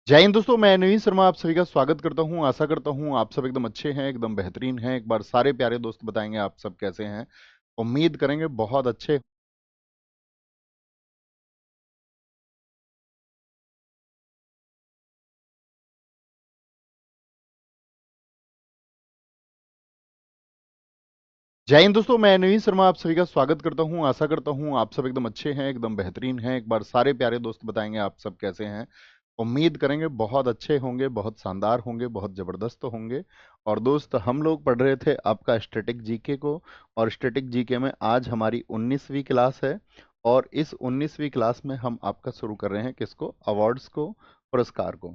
जय हिंद दोस्तों, मैं नवीन शर्मा आप सभी का स्वागत करता हूं। आशा करता हूं आप सब एकदम अच्छे हैं, एकदम बेहतरीन हैं। एक बार सारे प्यारे दोस्त बताएंगे आप सब कैसे हैं। उम्मीद करेंगे बहुत अच्छे। जय हिंद दोस्तों, मैं नवीन शर्मा आप सभी का स्वागत करता हूं। आशा करता हूं आप सब एकदम अच्छे हैं, एकदम बेहतरीन हैं। एक बार सारे प्यारे दोस्त बताएंगे आप सब कैसे हैं। उम्मीद करेंगे बहुत अच्छे होंगे, बहुत शानदार होंगे, बहुत जबरदस्त होंगे। और दोस्त, हम लोग पढ़ रहे थे आपका स्टैटिक जीके को। और स्टैटिक जीके में आज हमारी 19वीं क्लास है। और इस 19वीं क्लास में हम आपका शुरू कर रहे हैं किसको, अवार्ड्स को, पुरस्कार को।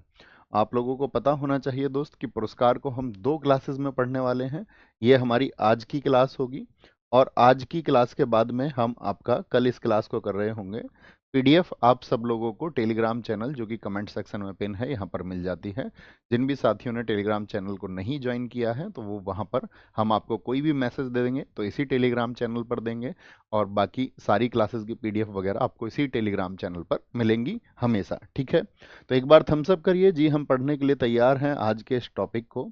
आप लोगों को पता होना चाहिए दोस्त कि पुरस्कार को हम दो क्लासेस में पढ़ने वाले हैं। ये हमारी आज की क्लास होगी। और आज की क्लास के बाद में हम आपका कल इस क्लास को कर रहे होंगे। पीडीएफ आप सब लोगों को टेलीग्राम चैनल, जो कि कमेंट सेक्शन में पिन है, यहाँ पर मिल जाती है। जिन भी साथियों ने टेलीग्राम चैनल को नहीं ज्वाइन किया है तो वो वहाँ पर, हम आपको कोई भी मैसेज दे देंगे तो इसी टेलीग्राम चैनल पर देंगे। और बाकी सारी क्लासेस की पीडीएफ वगैरह आपको इसी टेलीग्राम चैनल पर मिलेंगी हमेशा, ठीक है। तो एक बार थम्स अप करिए जी, हम पढ़ने के लिए तैयार हैं आज के इस टॉपिक को।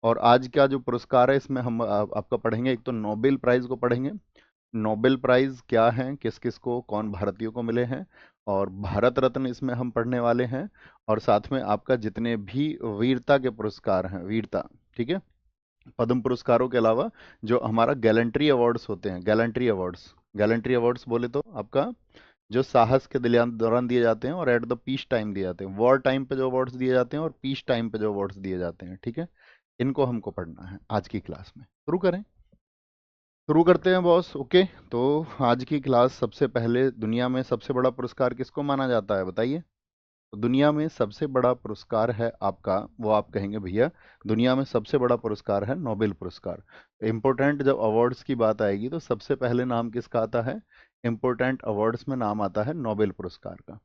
और आज का जो पुरस्कार है इसमें हम आपका पढ़ेंगे, एक तो नोबेल प्राइज को पढ़ेंगे। नोबेल प्राइज क्या है, किस किस को, कौन भारतीयों को मिले हैं। और भारत रत्न इसमें हम पढ़ने वाले हैं। और साथ में आपका जितने भी वीरता के पुरस्कार हैं, वीरता, ठीक है। पद्म पुरस्कारों के अलावा जो हमारा गैलेंट्री अवार्ड्स होते हैं, गैलेंट्री अवार्ड्स, गैलेंट्री अवार्ड्स बोले तो आपका जो साहस के दौरान दिए जाते हैं और एट द पीस टाइम दिए जाते हैं। वॉर टाइम पे जो अवार्ड्स दिए जाते हैं और पीस टाइम पे जो अवार्ड्स दिए जाते हैं, ठीक है। इनको हमको पढ़ना है आज की क्लास में। शुरू करें। शुरू करते हैं बॉस, ओके। तो आज की क्लास, सबसे पहले, दुनिया में सबसे बड़ा पुरस्कार किसको माना जाता है बताइए। तो दुनिया में सबसे बड़ा पुरस्कार है आपका, वो आप कहेंगे भैया, दुनिया में सबसे बड़ा पुरस्कार है नोबेल पुरस्कार। इम्पोर्टेंट जब अवार्ड्स की बात आएगी तो सबसे पहले नाम किसका आता है, इम्पोर्टेंट अवार्ड्स में नाम आता है नोबेल पुरस्कार का।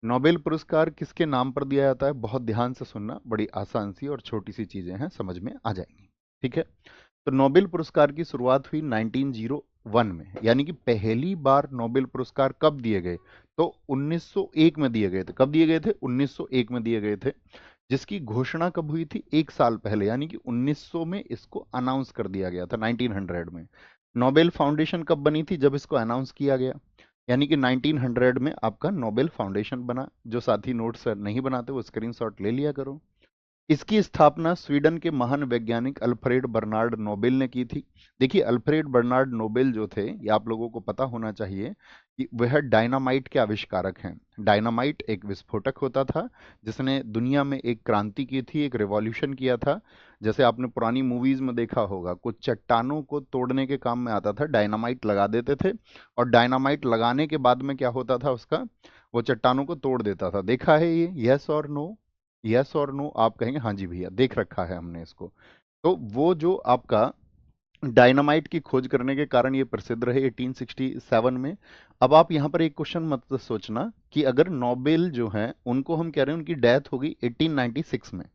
नोबेल पुरस्कार किसके नाम पर दिया जाता है, बहुत ध्यान से सुनना, बड़ी आसान सी और छोटी सी चीजें हैं, समझ में आ जाएंगी, ठीक है। तो नोबेल पुरस्कार की शुरुआत हुई 1901 में, यानी कि पहली बार नोबेल पुरस्कार कब दिए गए, तो 1901 में दिए गए थे। कब दिए गए थे, 1901 में दिए गए थे। जिसकी घोषणा कब हुई थी, एक साल पहले, यानी कि 1900 में इसको अनाउंस कर दिया गया था, 1900 में। नोबेल फाउंडेशन कब बनी थी, जब इसको अनाउंस किया गया, यानी कि 1900 में आपका नोबेल फाउंडेशन बना। जो साथी नोट्स नहीं बनाते वो स्क्रीनशॉट ले लिया करो। इसकी स्थापना स्वीडन के महान वैज्ञानिक अल्फ्रेड बर्नार्ड नोबेल ने की थी। देखिए, अल्फ्रेड बर्नार्ड नोबेल जो थे, ये आप लोगों को पता होना चाहिए कि वह डायनामाइट के आविष्कारक हैं। डायनामाइट एक विस्फोटक होता था जिसने दुनिया में एक क्रांति की थी, एक रिवॉल्यूशन किया था। जैसे आपने पुरानी मूवीज में देखा होगा, कुछ चट्टानों को तोड़ने के काम में आता था, डायनामाइट लगा देते थे। और डायनामाइट लगाने के बाद में क्या होता था उसका, वो चट्टानों को तोड़ देता था। देखा है ये, यस और नो, यस और नो आप कहेंगे हाँ जी भैया, देख रखा है हमने इसको। तो वो जो आपका डायनामाइट की खोज करने के कारण ये प्रसिद्ध रहे 1867 में। अब आप यहाँ पर एक क्वेश्चन मत सोचना कि अगर नोबेल जो हैं उनको हम कह रहे हैं उनकी डेथ होगी 1896 में।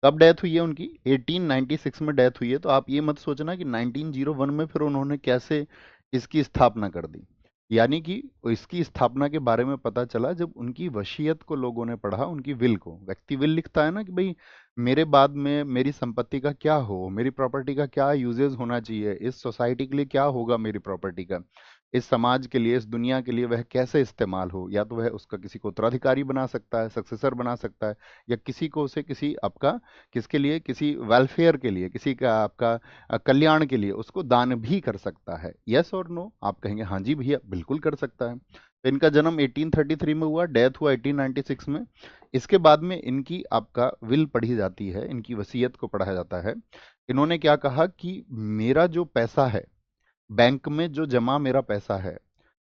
कब डेथ हुई है उनकी, 1896 में डेथ हुई है। तो आप ये मत सोचना कि 1901 में फिर उन्होंने कैसे इसकी स्थापना कर दी। यानी कि इसकी स्थापना के बारे में पता चला जब उनकी वसीयत को लोगों ने पढ़ा, उनकी विल को। व्यक्ति विल लिखता है ना कि भाई मेरे बाद में मेरी संपत्ति का क्या हो, मेरी प्रॉपर्टी का क्या यूजेस होना चाहिए, इस सोसाइटी के लिए क्या होगा मेरी प्रॉपर्टी का, इस समाज के लिए, इस दुनिया के लिए वह कैसे इस्तेमाल हो। या तो वह उसका किसी को उत्तराधिकारी बना सकता है, सक्सेसर बना सकता है, या किसी को उसे किसी आपका, किसके लिए, किसी वेलफेयर के लिए, किसी का आपका कल्याण के लिए उसको दान भी कर सकता है। यस और नो आप कहेंगे हाँ जी भैया, बिल्कुल कर सकता है। तो इनका जन्म 1833 में हुआ, डेथ हुआ 1896 में। इसके बाद में इनकी आपका विल पढ़ी जाती है, इनकी वसीयत को पढ़ा जाता है। इन्होंने क्या कहा कि मेरा जो पैसा है, बैंक में जो जमा मेरा पैसा है,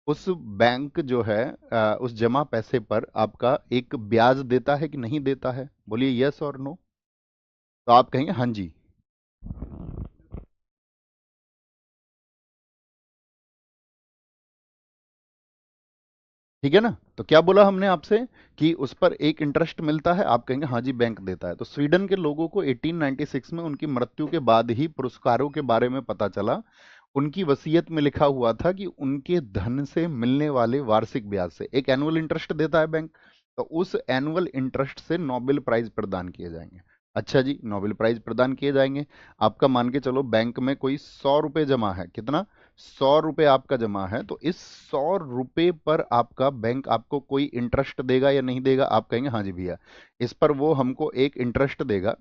उस बैंक जो है, उस जमा पैसे पर आपका एक ब्याज देता है कि नहीं देता है, बोलिए यस और नो। तो आप कहेंगे हाँ जी। ठीक है ना। तो क्या बोला हमने आपसे कि उस पर एक इंटरेस्ट मिलता है, आप कहेंगे हाँ जी बैंक देता है। तो स्वीडन के लोगों को 1896 में उनकी मृत्यु के बाद ही पुरस्कारों के बारे में पता चला। उनकी वसीयत में लिखा हुआ था कि उनके धन से मिलने वाले वार्षिक ब्याज से एक एनुअल इंटरेस्ट देता है बैंक। तो उस एनुअल इंटरेस्ट से नोबेल प्राइज प्रदान किए जाएंगे। अच्छा जी, नोबेल प्राइज प्रदान किए जाएंगे। आपका मान के चलो बैंक में कोई 100 रुपए जमा है, कितना, 100 रुपए आपका जमा है, तो इस 100 रुपए पर आपका बैंक आपको कोई इंटरेस्ट देगा या नहीं देगा? आप कहेंगे हाँ जी भैया, इस पर वो हमको एक इंटरेस्ट देगा,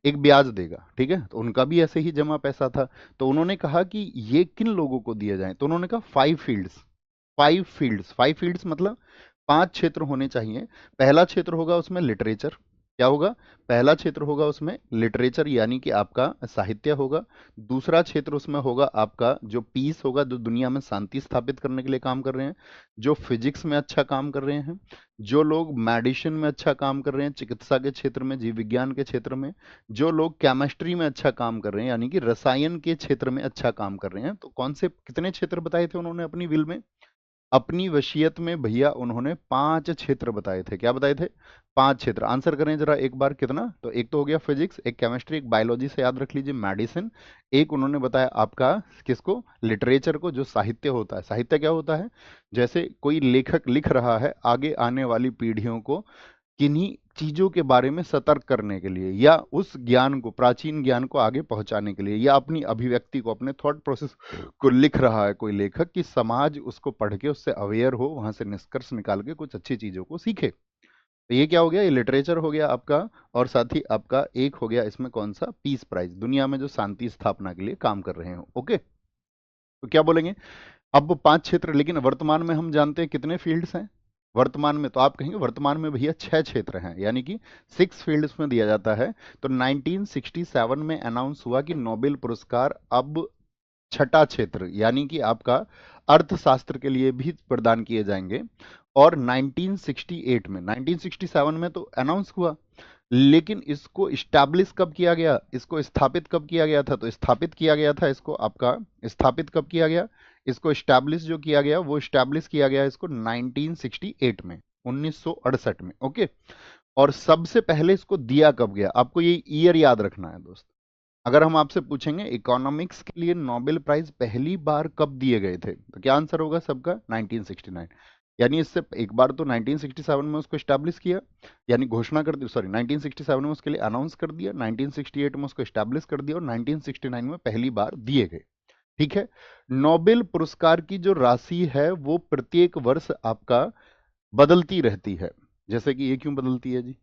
एक ब्याज देगा। ठीक है, तो उनका भी ऐसे ही जमा पैसा था। तो उन्होंने कहा कि ये किन लोगों को दिया जाए, तो उन्होंने कहा 5 फील्ड्स। 5 फील्ड्स, 5 फील्ड्स मतलब 5 क्षेत्र होने चाहिए। पहला क्षेत्र होगा उसमें लिटरेचर। क्या होगा? पहला क्षेत्र होगा उसमें लिटरेचर, यानी कि आपका साहित्य होगा। दूसरा क्षेत्र उसमें होगा आपका जो पीस होगा, जो दुनिया में शांति स्थापित करने के लिए काम कर रहे हैं, जो फिजिक्स में अच्छा काम कर रहे हैं, जो लोग मेडिसिन में अच्छा काम कर रहे हैं, चिकित्सा के क्षेत्र में, जीव विज्ञान के क्षेत्र में, जो लोग केमिस्ट्री में अच्छा काम कर रहे हैं, यानी कि रसायन के क्षेत्र में अच्छा काम कर रहे हैं। तो कौन से कितने क्षेत्र बताए थे उन्होंने अपनी विल में? अपनी वसीयत में भैया उन्होंने 5 क्षेत्र बताए थे। क्या बताए थे? 5 क्षेत्र। आंसर करें जरा एक बार, कितना? तो एक तो हो गया फिजिक्स, एक केमिस्ट्री, एक बायोलॉजी से याद रख लीजिए मेडिसिन, एक उन्होंने बताया आपका किसको? लिटरेचर को, जो साहित्य होता है। साहित्य क्या होता है? जैसे कोई लेखक लिख रहा है आगे आने वाली पीढ़ियों को किन्हीं चीजों के बारे में सतर्क करने के लिए, या उस ज्ञान को, प्राचीन ज्ञान को आगे पहुंचाने के लिए, या अपनी अभिव्यक्ति को, अपने थॉट प्रोसेस को लिख रहा है कोई लेखक, कि समाज उसको पढ़ के उससे अवेयर हो, वहां से निष्कर्ष निकाल के कुछ अच्छी चीजों को सीखे। तो ये क्या हो गया? ये लिटरेचर हो गया आपका। और साथ ही आपका एक हो गया इसमें कौन सा? पीस प्राइज, दुनिया में जो शांति स्थापना के लिए काम कर रहे हो। ओके, तो क्या बोलेंगे? अब 5 क्षेत्र, लेकिन वर्तमान में हम जानते हैं कितने फील्ड्स हैं वर्तमान में? तो आप कहेंगे वर्तमान में भैया 6 क्षेत्र हैं, यानी कि 6 फील्ड्स में दिया जाता है। तो 1967 में अनाउंस हुआ कि नोबेल पुरस्कार अब छठा क्षेत्र, यानी कि आपका अर्थशास्त्र के लिए भी प्रदान किए जाएंगे। और 1967 में तो अनाउंस हुआ, लेकिन इसको इस्टेब्लिश कब किया गया, इसको स्थापित कब किया गया था? तो स्थापित किया गया था इसको आपका, स्थापित कब किया गया? इसको स्टैब्लिश जो किया गया, वो स्टैब्लिश किया गया इसको 1968 में, 1968 में। ओके, और सबसे पहले इसको दिया कब गया? आपको ये ईयर याद रखना है दोस्त। अगर हम आपसे पूछेंगे इकोनॉमिक्स के लिए नोबेल प्राइज पहली बार कब दिए गए थे, तो क्या आंसर होगा सबका? 1969। यानी इससे एक बार तो 1967 में उसको स्टैब्लिश किया, यानी घोषणा कर दी, सॉरी 1967 में उसके लिए अनाउंस कर दिया, 1968 में उसको स्टैब्लिश कर दिया, और 1969 में पहली बार दिए गए। ठीक है। नोबेल पुरस्कार की जो राशि है वो प्रत्येक वर्ष आपका बदलती रहती है। जैसे कि ये क्यों बदलती है जी?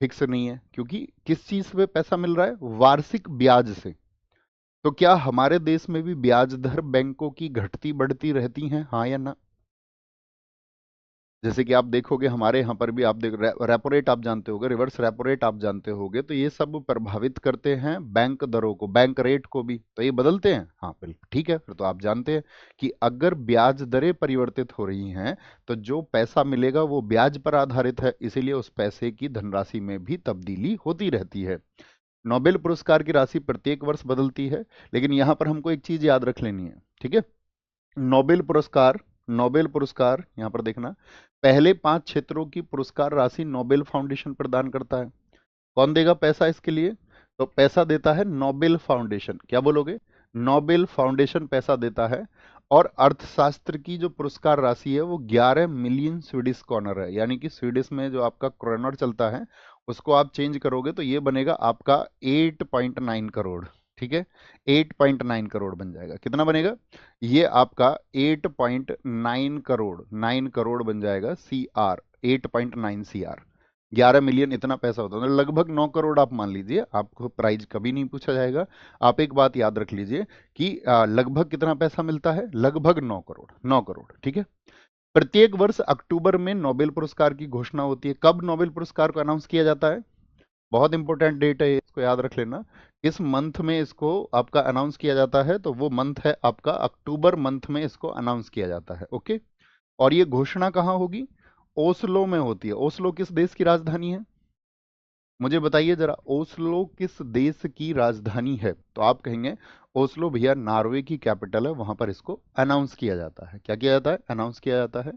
फिक्स नहीं है, क्योंकि किस चीज पे पैसा मिल रहा है? वार्षिक ब्याज से। तो क्या हमारे देश में भी ब्याज दर बैंकों की घटती बढ़ती रहती हैं, हाँ या ना? जैसे कि आप देखोगे हमारे यहाँ पर भी, आप देख रेपो रेट आप जानते होगे, रिवर्स रेपो रेट आप जानते होगे, तो ये सब प्रभावित करते हैं बैंक दरों को, बैंक रेट को भी। तो ये बदलते हैं, हाँ बिल्कुल ठीक है। फिर तो आप जानते हैं कि अगर ब्याज दरें परिवर्तित हो रही हैं, तो जो पैसा मिलेगा वो ब्याज पर आधारित है, इसीलिए उस पैसे की धनराशि में भी तब्दीली होती रहती है। नोबेल पुरस्कार की राशि प्रत्येक वर्ष बदलती है, लेकिन यहां पर हमको एक चीज याद रख लेनी है। ठीक है, नोबेल पुरस्कार, नोबेल पुरस्कार यहां पर देखना, पहले 5 क्षेत्रों की पुरस्कार राशि नोबेल फाउंडेशन प्रदान करता है। कौन देगा पैसा इसके लिए? तो पैसा देता है नोबेल फाउंडेशन। क्या बोलोगे? नोबेल फाउंडेशन पैसा देता है। और अर्थशास्त्र की जो पुरस्कार राशि है वो 11 मिलियन स्वीडिश कॉर्नर है, यानी कि स्वीडिश में जो आपका क्रोनर चलता है उसको आप चेंज करोगे तो ये बनेगा आपका 8.9 करोड़। ठीक है, 8.9 करोड़ बन जाएगा। कितना बनेगा? ये आपका 8.9 करोड़, 9 करोड़ बन जाएगा, CR 8.9 CR। 11 मिलियन इतना पैसा होता है, तो लगभग 9 करोड़ आप मान लीजिए। आपको प्राइज कभी नहीं पूछा जाएगा। आप एक बात याद रख लीजिए कि लगभग कितना पैसा मिलता है? लगभग 9 करोड़, 9 करोड़। ठीक है। प्रत्येक वर्ष अक्टूबर में नोबेल पुरस्कार की घोषणा होती है। कब नोबेल पुरस्कार को अनाउंस किया जाता है? बहुत इंपॉर्टेंट डेट है, इसको याद रख लेना। इस मंथ में इसको आपका अनाउंस किया जाता है, तो वो मंथ है आपका अक्टूबर मंथ में इसको अनाउंस किया जाता है। ओके, और ये घोषणा कहाँ होगी? ओस्लो में होती है। ओस्लो किस देश की राजधानी है? मुझे बताइए जरा, ओस्लो किस देश की राजधानी है? तो आप कहेंगे ओस्लो भैया नॉर्वे की कैपिटल है, वहां पर इसको अनाउंस किया जाता है। क्या किया जाता है? अनाउंस किया जाता है।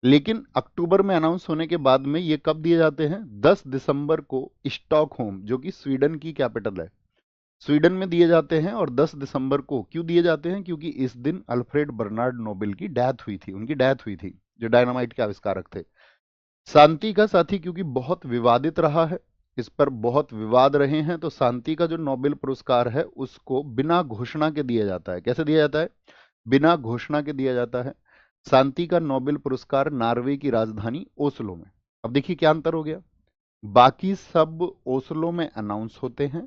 लेकिन अक्टूबर में अनाउंस होने के बाद में ये कब दिए जाते हैं? 10 दिसंबर को स्टॉकहोम, जो कि स्वीडन की कैपिटल है, स्वीडन में दिए जाते हैं। और 10 दिसंबर को क्यों दिए जाते हैं? क्योंकि इस दिन अल्फ्रेड बर्नार्ड नोबेल की डेथ हुई थी, उनकी डेथ हुई थी, जो डायनामाइट के आविष्कारक थे। शांति का साथी क्योंकि बहुत विवादित रहा है, इस पर बहुत विवाद रहे हैं, तो शांति का जो नोबेल पुरस्कार है उसको बिना घोषणा के दिया जाता है। कैसे दिया जाता है? बिना घोषणा के दिया जाता है। शांति का नोबेल पुरस्कार नॉर्वे की राजधानी ओस्लो में। अब देखिए क्या अंतर हो गया। बाकी सब ओस्लो में अनाउंस होते हैं,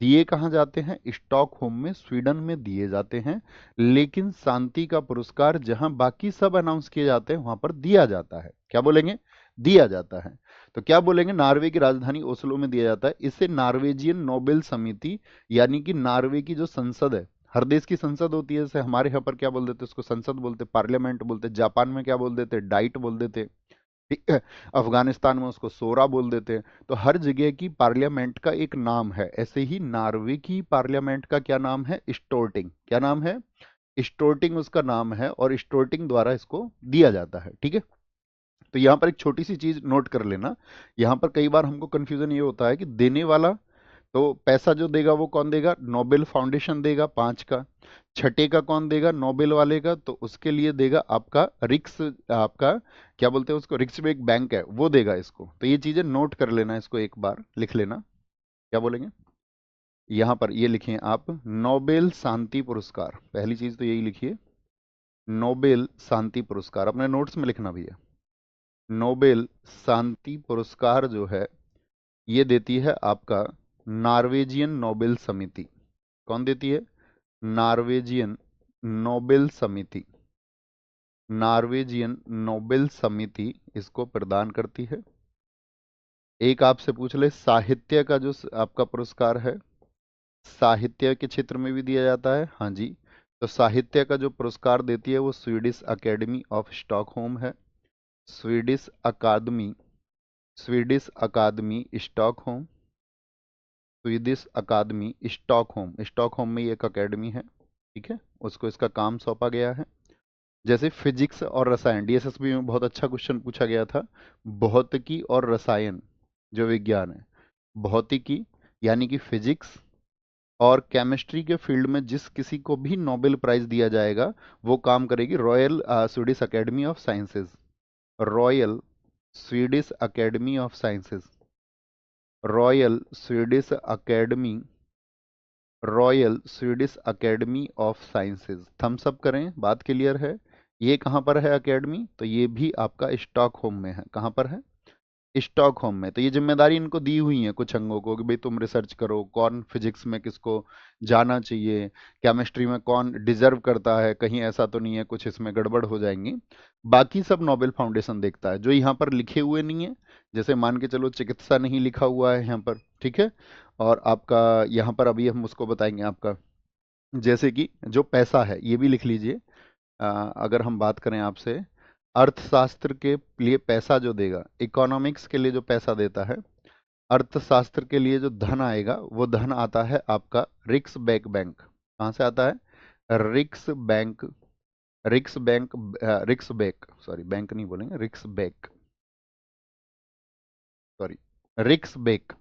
दिए कहाँ जाते हैं? स्टॉकहोम में, स्वीडन में दिए जाते हैं। लेकिन शांति का पुरस्कार जहां बाकी सब अनाउंस किए जाते हैं वहां पर दिया जाता है। क्या बोलेंगे? दिया जाता है। तो क्या बोलेंगे? नॉर्वे की राजधानी ओस्लो में दिया जाता है। इसे नॉर्वेजियन नोबेल समिति, यानी कि नॉर्वे की जो संसद है, हर देश की संसद होती है, जैसे हमारे यहाँ पर क्या बोल देते, उसको संसद बोलते, पार्लियामेंट बोलते, जापान में क्या बोल देते, डाइट बोल देते, ठीक है, अफगानिस्तान में उसको सोरा बोल देते हैं। तो हर जगह की पार्लियामेंट का एक नाम है। ऐसे ही नॉर्वे की पार्लियामेंट का क्या नाम है? स्टोर्टिंग। क्या नाम है? स्टोर्टिंग उसका नाम है, और स्टोर्टिंग द्वारा इसको दिया जाता है। ठीक है। तो यहाँ पर एक छोटी सी चीज नोट कर लेना। यहाँ पर कई बार हमको कंफ्यूजन ये होता है कि देने वाला, तो पैसा जो देगा वो कौन देगा? नोबेल फाउंडेशन देगा 5 का। छठे का कौन देगा? नोबेल वाले का, तो उसके लिए देगा आपका रिक्स, आपका क्या बोलते हैं उसको, रिक्सबेक बैंक है वो देगा इसको। तो ये चीजें नोट कर लेना, इसको एक बार लिख लेना। क्या बोलेंगे? यहाँ पर ये लिखिए आप, नोबेल शांति पुरस्कार, पहली चीज तो यही लिखिए, नोबेल शांति पुरस्कार अपने नोट्स में लिखना भैया। नोबेल शांति पुरस्कार जो है ये देती है आपका नॉर्वेजियन नोबेल समिति। कौन देती है? नॉर्वेजियन नोबेल समिति। नॉर्वेजियन नोबेल समिति इसको प्रदान करती है। एक आपसे पूछ ले, साहित्य का जो आपका पुरस्कार है, साहित्य के क्षेत्र में भी दिया जाता है। हाँ जी। तो साहित्य का जो पुरस्कार देती है वो स्वीडिश अकेडमी ऑफ स्टॉकहोम है। स्वीडिश अकादमी, स्वीडिश अकादमी स्टॉकहोम, स्वीडिश अकादमी स्टॉकहोम, स्टॉकहोम में ये एक अकेडमी है। ठीक है, उसको इसका काम सौंपा गया है। जैसे फिजिक्स और रसायन, डीएसएसबी में बहुत अच्छा क्वेश्चन पूछा गया था, भौतिकी और रसायन जो विज्ञान है, भौतिकी यानी कि फिजिक्स और केमिस्ट्री के फील्ड में जिस किसी को भी नोबेल प्राइज दिया जाएगा वो काम करेगी Royal Swedish Academy of Sciences. Royal Swedish Academy of Sciences, Royal Swedish Academy, Royal Swedish Academy of Sciences. Thumbs up करें, बात क्लियर है? ये कहाँ पर है अकेडमी? तो ये भी आपका स्टॉकहोम में है। कहाँ पर है? स्टॉकहोम में। तो ये जिम्मेदारी इनको दी हुई है कुछ अंगों को कि भाई तुम रिसर्च करो, कौन फिजिक्स में किसको जाना चाहिए, केमिस्ट्री में कौन डिजर्व करता है, कहीं ऐसा तो नहीं है कुछ इसमें गड़बड़ हो जाएंगी। बाकी सब नोबेल फाउंडेशन देखता है, जो यहाँ पर लिखे हुए नहीं है। जैसे मान के चलो चिकित्सा नहीं लिखा हुआ है यहाँ पर, ठीक है। और आपका यहाँ पर अभी हम उसको बताएंगे आपका, जैसे कि जो पैसा है ये भी लिख लीजिए। अगर हम बात करें आपसे, अर्थशास्त्र के लिए पैसा जो देगा, इकोनॉमिक्स के लिए जो पैसा देता है, अर्थशास्त्र के लिए जो धन आएगा वो धन आता है आपका रिक्स बैक बैंक। कहाँ से आता है? रिक्स बैंक, रिक्स बैंक, रिक्स बैक, सॉरी बैंक नहीं बोलेंगे, रिक्स बैक, सॉरी, रिक्स बैक,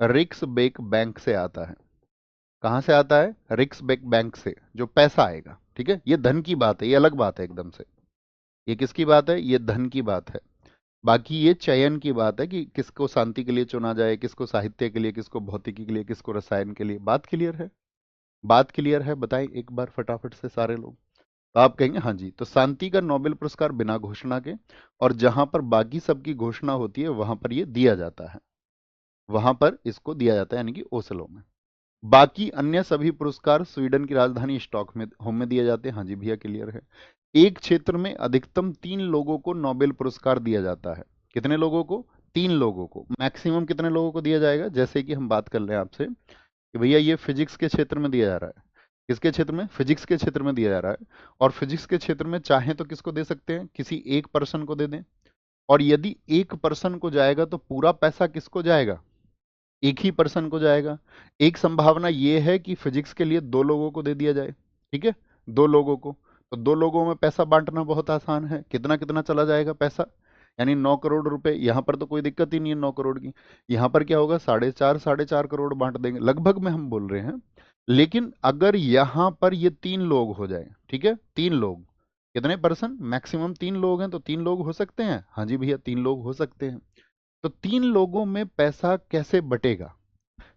रिक्स बैक बैंक से आता है। कहाँ से आता है? रिक्स बैक बैंक से जो पैसा आएगा। ठीक है, ये धन की बात है, ये अलग बात है एकदम से। ये किसकी बात है? ये धन की बात है। बाकी ये चयन की बात है कि किसको शांति के लिए चुना जाए, किसको साहित्य के लिए, किसको भौतिकी के लिए, किसको रसायन के लिए। बात क्लियर है? बात क्लियर है? बताएं एक बार फटाफट से सारे लोग। तो आप कहेंगे हाँ जी। तो शांति का नोबेल पुरस्कार बिना घोषणा के, और जहां पर बाकी सबकी घोषणा होती है वहां पर ये दिया जाता है, वहां पर इसको दिया जाता है, यानी कि ओस्लो में। बाकी अन्य सभी पुरस्कार स्वीडन की राजधानी स्टॉक में होम में दिए जाते हैं। हाँ जी भैया क्लियर है। एक क्षेत्र में अधिकतम 3 लोगों को नोबेल पुरस्कार दिया जाता है। कितने लोगों को? 3 लोगों को। मैक्सिमम कितने लोगों को दिया जाएगा? जैसे कि हम बात कर रहे हैं आपसे कि भैया ये फिजिक्स के क्षेत्र में दिया जा रहा है। किसके क्षेत्र में? फिजिक्स के क्षेत्र में दिया जा रहा है। और फिजिक्स के क्षेत्र में चाहे तो किसको दे सकते हैं? किसी एक पर्सन को दे दें। और यदि एक पर्सन को जाएगा तो पूरा पैसा किसको जाएगा? एक ही पर्सन को जाएगा। एक संभावना यह है कि फिजिक्स के लिए 2 लोगों को दे दिया जाए। ठीक है, 2 लोगों को। तो 2 लोगों में पैसा बांटना बहुत आसान है। कितना कितना चला जाएगा पैसा? यानी 9 करोड़ रुपए। यहां पर तो कोई दिक्कत ही नहीं है 9 करोड़ की। यहां पर क्या होगा? 4.5 करोड़ बांट देंगे लगभग में हम बोल रहे हैं। लेकिन अगर यहां पर ये 3 लोग हो जाए, ठीक है, 3 लोग, कितने पर्सन? मैक्सिमम 3 लोग हैं, तो 3 लोग हो सकते हैं। हाँ जी भैया, 3 लोग हो सकते हैं। तो 3 लोगों में पैसा कैसे बटेगा?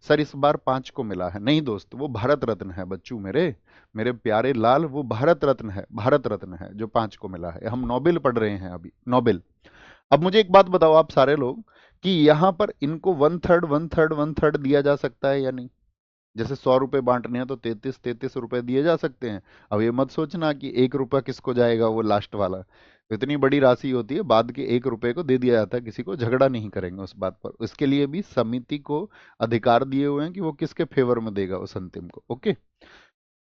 सर इस बार 5 को मिला है। नहीं दोस्त, वो भारत रत्न है बच्चू मेरे, मेरे प्यारे लाल, वो भारत रत्न है, भारत रत्न है जो 5 को मिला है। हम नोबेल पढ़ रहे हैं अभी, नोबेल। अब मुझे एक बात बताओ आप सारे लोग, कि यहां पर इनको 1/3 1/3 1/3 दिया जा सकता है या नहीं? जैसे 100 रुपए बांटने हैं तो 33 33 रुपए दिए जा सकते हैं। अब ये मत सोचना कि 1 रुपया किसको जाएगा, वो लास्ट वाला। तो इतनी बड़ी राशि होती है, बाद के 1 रुपए को दे दिया जाता है किसी को, झगड़ा नहीं करेंगे उस बात पर। इसके लिए भी समिति को अधिकार दिए हुए हैं कि वो किसके फेवर में देगा उस अंतिम को। ओके।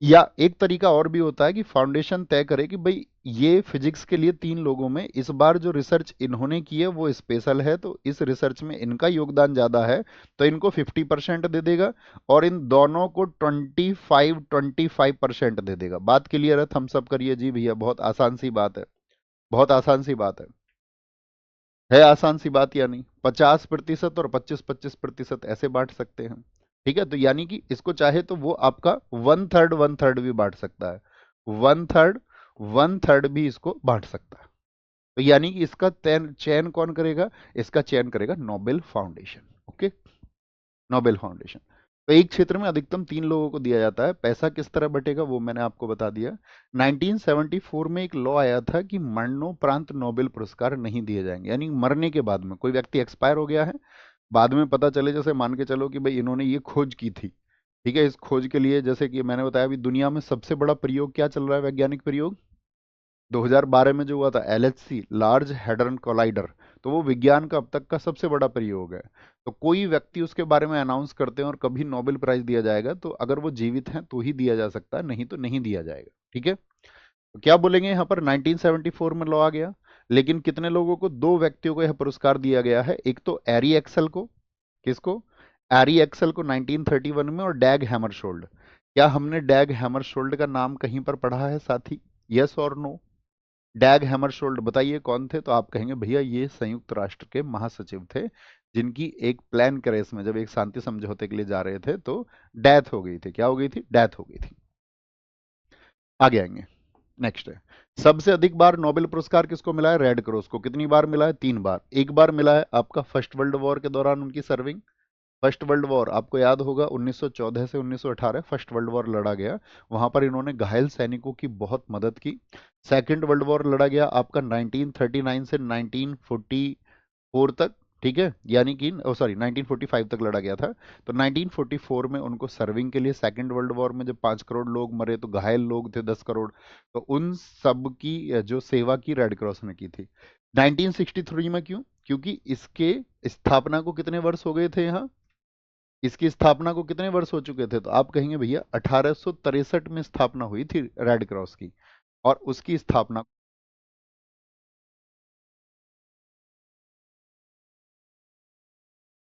या एक तरीका और भी होता है कि फाउंडेशन तय करे कि भाई ये फिजिक्स के लिए 3 लोगों में इस बार जो रिसर्च इन्होंने की है वो स्पेशल है, तो इस रिसर्च में इनका योगदान ज्यादा है, तो इनको 50% दे देगा, और इन दोनों को 25-25% दे देगा। बात क्लियर है? थम्स अप करिए जी भैया, बहुत आसान सी बात है, बहुत आसान सी बात है आसान सी बात या नहीं? 50% और 25-25% ऐसे बांट सकते हैं। ठीक है, तो यानी कि इसको चाहे तो वो आपका 1/3 1/3 भी बांट सकता है, 1/3 1/3 भी इसको बांट सकता है। तो यानी कि इसका चयन चयन कौन करेगा? इसका चयन करेगा Nobel foundation. Okay, Nobel foundation. तो एक क्षेत्र में अधिकतम 3 लोगों को दिया जाता है। पैसा किस तरह बटेगा वो मैंने आपको बता दिया। 1974 में एक लॉ आया था कि मरणोपरांत नोबेल पुरस्कार नहीं दिए जाएंगे, यानी मरने के बाद में कोई व्यक्ति एक्सपायर हो गया है, बाद में पता चले, जैसे मान के चलो कि भाई इन्होंने ये खोज की थी, ठीक है, इस खोज के लिए जैसे कि मैंने बताया अभी दुनिया में सबसे बड़ा प्रयोग क्या चल रहा है, वैज्ञानिक प्रयोग 2012 में जो हुआ था, LHC, लार्ज हैडरन कोलाइडर। तो वो विज्ञान का अब तक का सबसे बड़ा प्रयोग है। तो कोई व्यक्ति उसके बारे में अनाउंस करते हैं और कभी नोबेल प्राइज दिया जाएगा, तो अगर वो जीवित हैं तो ही दिया जा सकता है, नहीं तो नहीं दिया जाएगा। ठीक है, तो क्या बोलेंगे यहाँ पर? 1974 में लॉ आ गया, लेकिन कितने लोगों को? 2 व्यक्तियों को यह पुरस्कार दिया गया है। एक तो एरी एक्सेल को, किसको? एरी एक्सेल को 1931 में, और डैग हैमरशोल्ड। क्या हमने डैग हैमरशोल्ड का नाम कहीं पर पढ़ा है साथी? यस और नो? डैग हैमरशोल्ड बताइए कौन थे? तो आप कहेंगे भैया ये संयुक्त राष्ट्र के महासचिव थे, जिनकी एक प्लान क्रेस में जब एक शांति समझौते के लिए जा रहे थे तो डेथ हो गई थी। क्या हो गई थी? डेथ हो गई थी। आगे आएंगे, नेक्स्ट है, सबसे अधिक बार नोबेल पुरस्कार किसको मिला है? रेड क्रॉस को। कितनी बार मिला है? 3 बार। एक बार मिला है आपका फर्स्ट वर्ल्ड वॉर के दौरान उनकी सर्विंग। फर्स्ट वर्ल्ड वॉर आपको याद होगा, 1914 से 1918 फर्स्ट वर्ल्ड वॉर लड़ा गया, वहां पर इन्होंने घायल सैनिकों की बहुत मदद की। सेकंड वर्ल्ड वॉर लड़ा गया आपका 1939 से 1944 तक, ठीक है, यानी कि सॉरी 1945 तक लड़ा गया था। तो 1944 में उनको सर्विंग के लिए, सेकंड वर्ल्ड वॉर में जब 5 करोड़ लोग मरे तो घायल लोग थे 10 करोड़, तो उन सब की जो सेवा की रेड क्रॉस ने की थी। 1963 में क्यों? क्योंकि इसके स्थापना को कितने वर्ष हो गए थे यहाँ? इसकी स्थापना को कितने वर्ष हो चुके थे? तो आप कहेंगे भैया 1863 में स्थापना हुई थी रेड क्रॉस की, और उसकी स्थापना